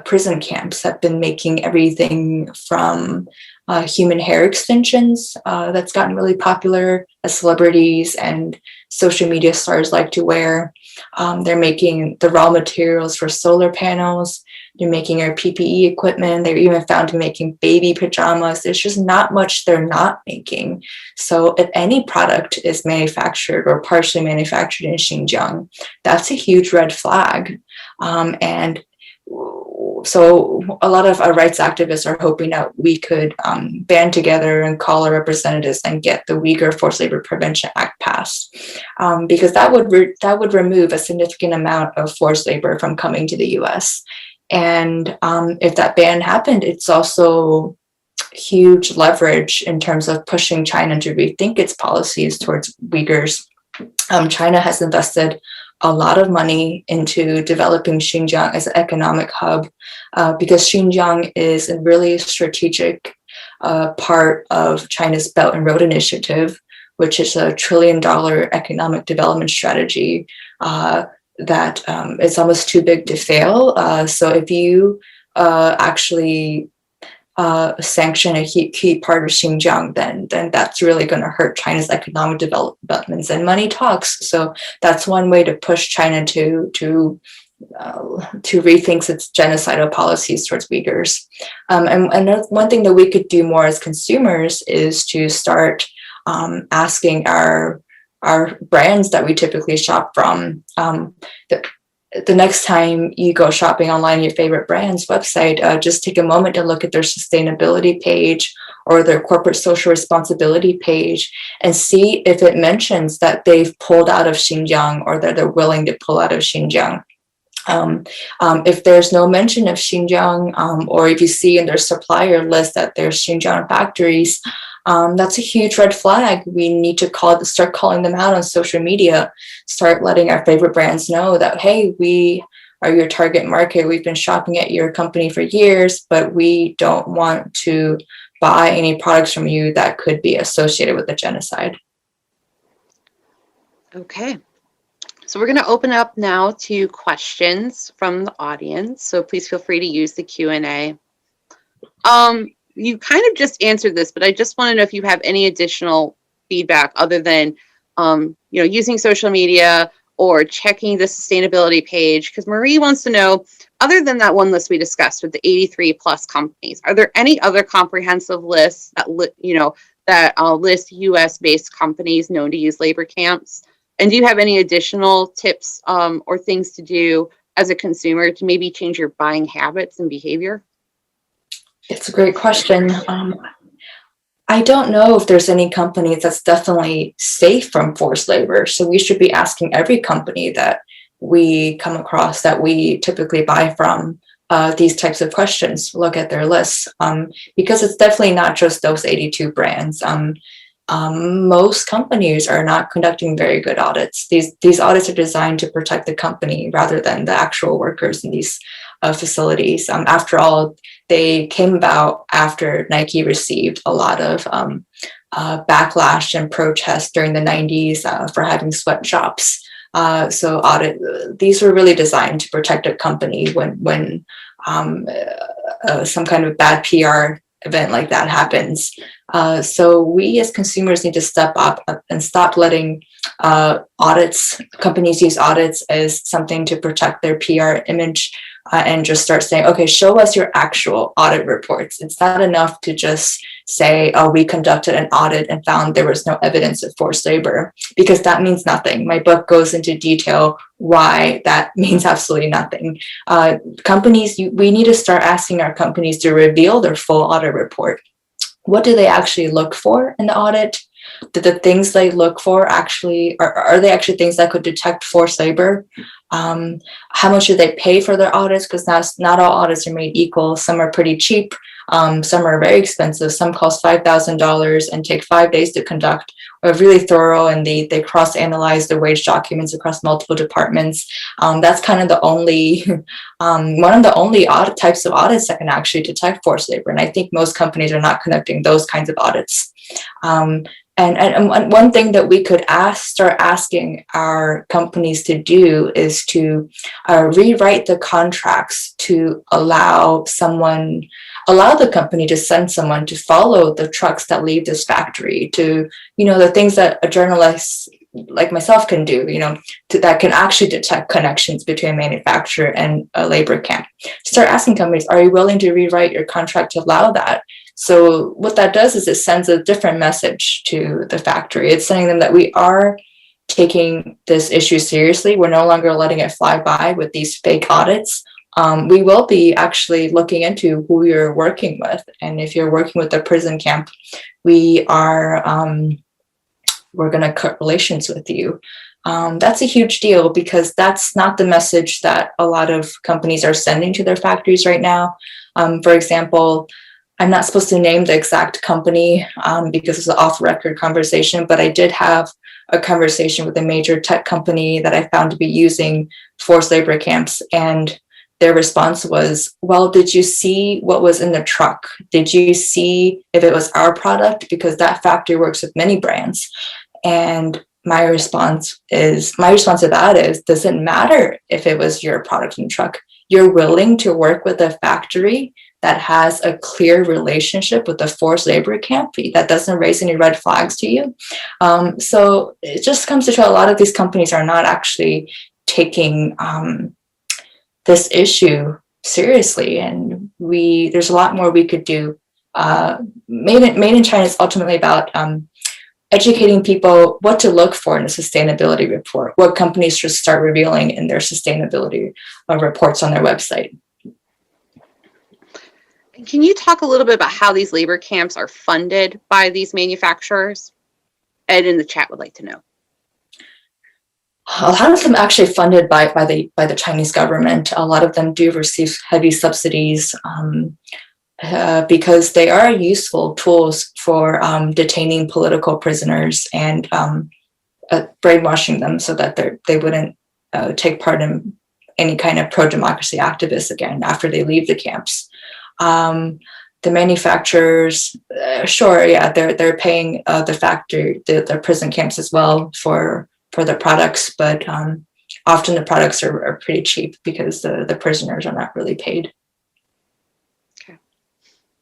prison camps have been making everything from human hair extensions that's gotten really popular, as celebrities and social media stars like to wear. They're making the raw materials for solar panels. They're making our PPE equipment. They're even found making baby pajamas. There's just not much they're not making. So if any product is manufactured or partially manufactured in Xinjiang, that's a huge red flag. And so a lot of our rights activists are hoping that we could band together and call our representatives and get the Uyghur Forced Labor Prevention Act passed, because that would remove a significant amount of forced labor from coming to the U.S. And if that ban happened, it's also huge leverage in terms of pushing China to rethink its policies towards Uyghurs. China has invested a lot of money into developing Xinjiang as an economic hub, because Xinjiang is a really strategic part of China's Belt and Road Initiative, which is a $1 trillion economic development strategy that it's almost too big to fail. So if you actually sanction a key part of Xinjiang, then that's really going to hurt China's economic developments, and money talks. So that's one way to push China to rethink its genocidal policies towards Uyghurs. And one thing that we could do more as consumers is to start asking our brands that we typically shop from, the next time you go shopping online, your favorite brand's website, just take a moment to look at their sustainability page or their corporate social responsibility page and see if it mentions that they've pulled out of Xinjiang or that they're willing to pull out of Xinjiang. If there's no mention of Xinjiang, or if you see in their supplier list that there's Xinjiang factories, that's a huge red flag. We need to start calling them out on social media, start letting our favorite brands know that, hey, we are your target market. We've been shopping at your company for years, but we don't want to buy any products from you that could be associated with the genocide. Okay. So we're going to open up now to questions from the audience. So please feel free to use the Q&A. You kind of just answered this, but I just want to know if you have any additional feedback other than, using social media or checking the sustainability page. Because Marie wants to know, other than that one list we discussed with the 83 plus companies, are there any other comprehensive lists that list US-based companies known to use labor camps? And do you have any additional tips or things to do as a consumer to maybe change your buying habits and behavior? It's a great question. I don't know if there's any company that's definitely safe from forced labor. So we should be asking every company that we come across that we typically buy from these types of questions, look at their lists, because it's definitely not just those 82 brands. Most companies are not conducting very good audits. These audits are designed to protect the company rather than the actual workers in these facilities. After all, they came about after Nike received a lot of backlash and protests during the 90s for having sweatshops. So these were really designed to protect a company when some kind of bad PR event like that happens. So we as consumers need to step up and stop letting companies use audits as something to protect their PR image, and just start saying, okay, show us your actual audit reports. It's not enough to just say, oh, we conducted an audit and found there was no evidence of forced labor, because that means nothing. My book goes into detail why that means absolutely nothing. We need to start asking our companies to reveal their full audit report. What do they actually look for in the audit? Do the things they look for actually, are they actually things that could detect forced labor? How much do they pay for their audits? Because not all audits are made equal. Some are pretty cheap. Some are very expensive. Some cost $5,000 and take 5 days to conduct, are really thorough, and they cross-analyze the wage documents across multiple departments. That's kind of the only, one of the only types of audits that can actually detect forced labor. And I think most companies are not conducting those kinds of audits. And one thing that we could start asking our companies to do is to rewrite the contracts to allow the company to send someone to follow the trucks that leave this factory, to, the things that a journalist like myself can do, that can actually detect connections between a manufacturer and a labor camp. Start asking companies, are you willing to rewrite your contract to allow that? So what that does is it sends a different message to the factory. It's sending them that we are taking this issue seriously. We're no longer letting it fly by with these fake audits. We will be actually looking into who you're working with. And if you're working with a prison camp, we're going to cut relations with you. That's a huge deal, because that's not the message that a lot of companies are sending to their factories right now. For example, I'm not supposed to name the exact company because it's an off-record conversation, but I did have a conversation with a major tech company that I found to be using forced labor camps, and their response was, well, did you see what was in the truck? Did you see if it was our product? Because that factory works with many brands. And my response to that is, doesn't matter if it was your product in the truck. You're willing to work with a factory that has a clear relationship with the forced labor camp that doesn't raise any red flags to you. So it just comes to show a lot of these companies are not actually taking this issue seriously, and there's a lot more we could do. Made in China is ultimately about educating people what to look for in a sustainability report, what companies should start revealing in their sustainability reports on their website. Can you talk a little bit about how these labor camps are funded by these manufacturers? Ed in the chat would like to know. A lot of them actually funded by the Chinese government. A lot of them do receive heavy subsidies because they are useful tools for detaining political prisoners and brainwashing them so that they wouldn't take part in any kind of pro-democracy activists again after they leave the camps. The manufacturers, sure, yeah, they're paying the factory, the prison camps as well for their products, but often the products are pretty cheap because the prisoners are not really paid. Okay.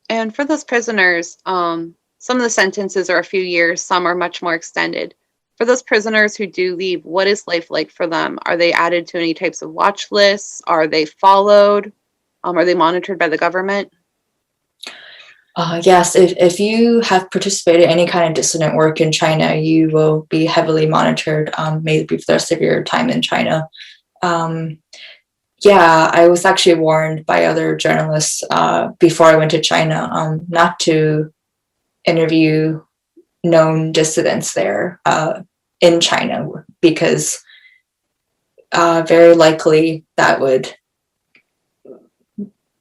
And for those prisoners, some of the sentences are a few years, some are much more extended. For those prisoners who do leave, what is life like for them? Are they added to any types of watch lists? Are they followed? Are they monitored by the government? Yes, if you have participated in any kind of dissident work in China, you will be heavily monitored, maybe for the rest of your time in China. Yeah, I was actually warned by other journalists before I went to China not to interview known dissidents there in China, because very likely that would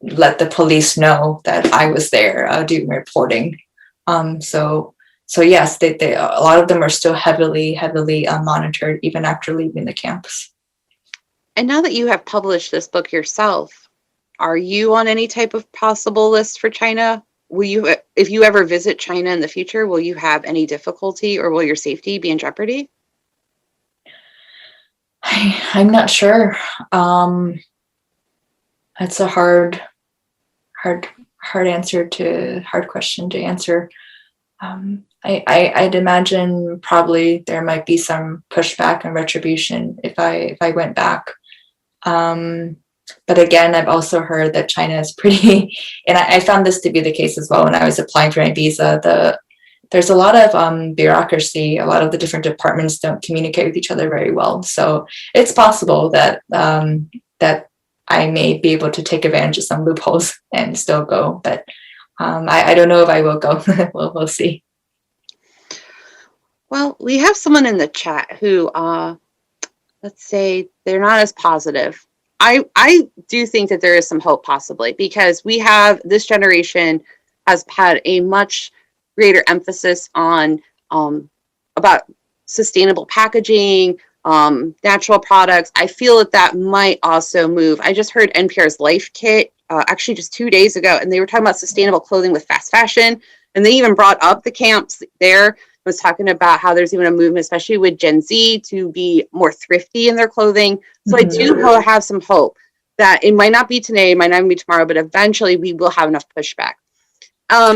let the police know that I was there doing reporting. So yes, they a lot of them are still heavily monitored even after leaving the camps. And now that you have published this book yourself, are you on any type of possible list for China? Will you, if you ever visit China in the future, will you have any difficulty, or will your safety be in jeopardy? I'm not sure. It's a hard hard question to answer. I'd imagine probably there might be some pushback and retribution if I went back. But again, I've also heard that China is pretty, and I found this to be the case as well when I was applying for my visa. There's a lot of bureaucracy. A lot of the different departments don't communicate with each other very well. So it's possible that that I may be able to take advantage of some loopholes and still go. But I don't know if I will go. We'll see. Well, we have someone in the chat who, let's say, they're not as positive. I do think that there is some hope possibly, because we have, this generation has had a much greater emphasis on about sustainable packaging, natural products. I feel that might also move. I just heard NPR's Life Kit actually just 2 days ago, and they were talking about sustainable clothing with fast fashion, and they even brought up the camps there. Was talking about how there's even a movement, especially with Gen Z, to be more thrifty in their clothing. So I do have some hope that it might not be today, it might not be tomorrow, but eventually we will have enough pushback.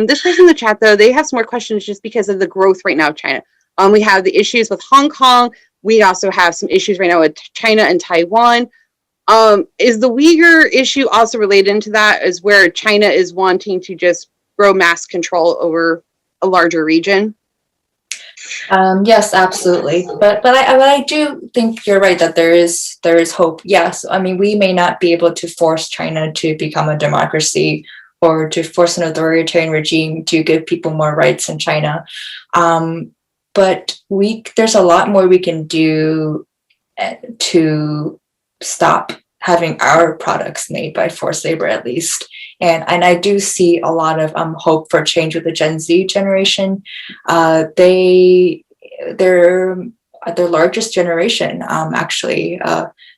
This person in the chat, though, they have some more questions just because of the growth right now of China. We have the issues with Hong Kong. We also have some issues right now with China and Taiwan. Is the Uyghur issue also related into that, is where China is wanting to just grow mass control over a larger region? Yes, absolutely. But I do think you're right that there is hope. Yes, I mean, we may not be able to force China to become a democracy or to force an authoritarian regime to give people more rights in China, but there's a lot more we can do to stop having our products made by forced labor, at least. And I do see a lot of hope for change with the Gen Z generation. They're the largest generation, actually.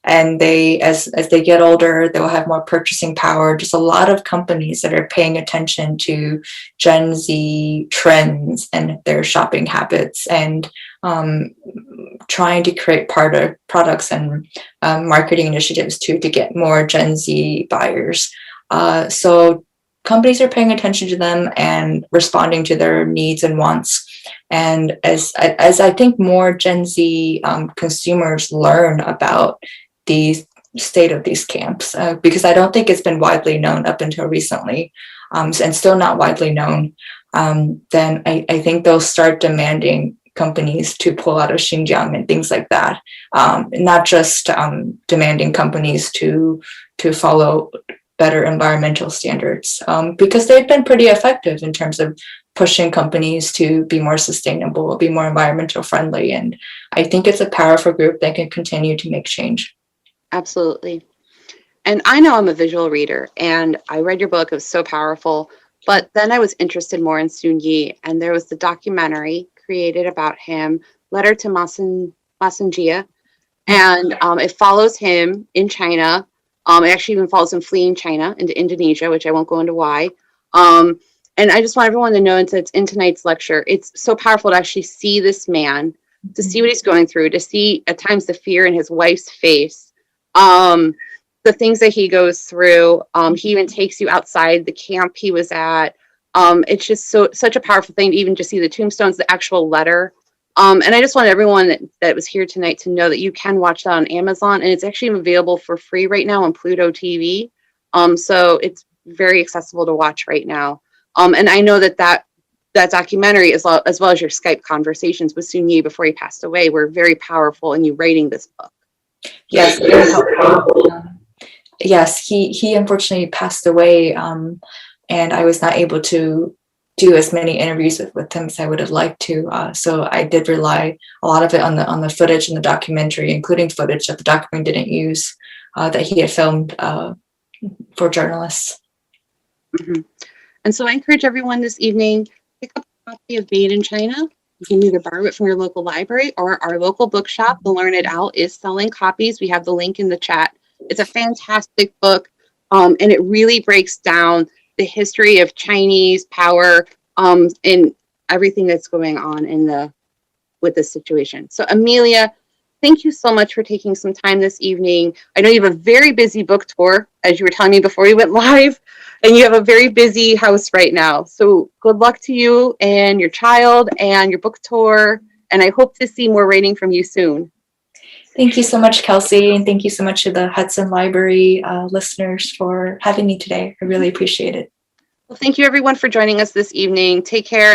And they, as they get older, they'll have more purchasing power. Just a lot of companies that are paying attention to Gen Z trends and their shopping habits, and trying to create products and marketing initiatives to get more Gen Z buyers. So companies are paying attention to them and responding to their needs and wants. And as I think more Gen Z consumers learn about the state of these camps, because I don't think it's been widely known up until recently, and still not widely known, then I think they'll start demanding companies to pull out of Xinjiang and things like that. Not just demanding companies to follow better environmental standards, because they've been pretty effective in terms of pushing companies to be more sustainable, be more environmental friendly. And I think it's a powerful group that can continue to make change. Absolutely. And I know I'm a visual reader, and I read your book. It was so powerful. But then I was interested more in Sun Yi, and there was the documentary created about him, Letter to Masanjia, and it follows him in China. It actually even follows him fleeing China into Indonesia, which I won't go into why. And I just want everyone to know, and so it's in tonight's lecture, it's so powerful to actually see this man, to see what he's going through, to see at times the fear in his wife's face, the things that he goes through. He even takes you outside the camp he was at. It's just such a powerful thing to even just see the tombstones, the actual letter. And I just want everyone that was here tonight to know that you can watch that on Amazon, and it's actually available for free right now on Pluto TV. So it's very accessible to watch right now. And I know that documentary, as well as your Skype conversations with Sun Yi before he passed away, were very powerful in you writing this book. Yes, very helpful. Yes, he unfortunately passed away, and I was not able to do as many interviews with him as I would have liked to. So I did rely a lot of it on the footage in the documentary, including footage that the documentary didn't use, that he had filmed for journalists. Mm-hmm. And so I encourage everyone this evening, pick up a copy of Made in China. You can either borrow it from your local library or our local bookshop. The Learn It Out is selling copies. We have the link in the chat. It's a fantastic book, and it really breaks down the history of Chinese power and everything that's going on with this situation. So Amelia, thank you so much for taking some time this evening. I know you have a very busy book tour, as you were telling me before we went live, And you have a very busy house right now. So good luck to you and your child and your book tour. And I hope to see more writing from you soon. Thank you so much, Kelsey, and thank you so much to the Hudson Library listeners for having me today. I really appreciate it. Well, thank you everyone for joining us this evening. Take care.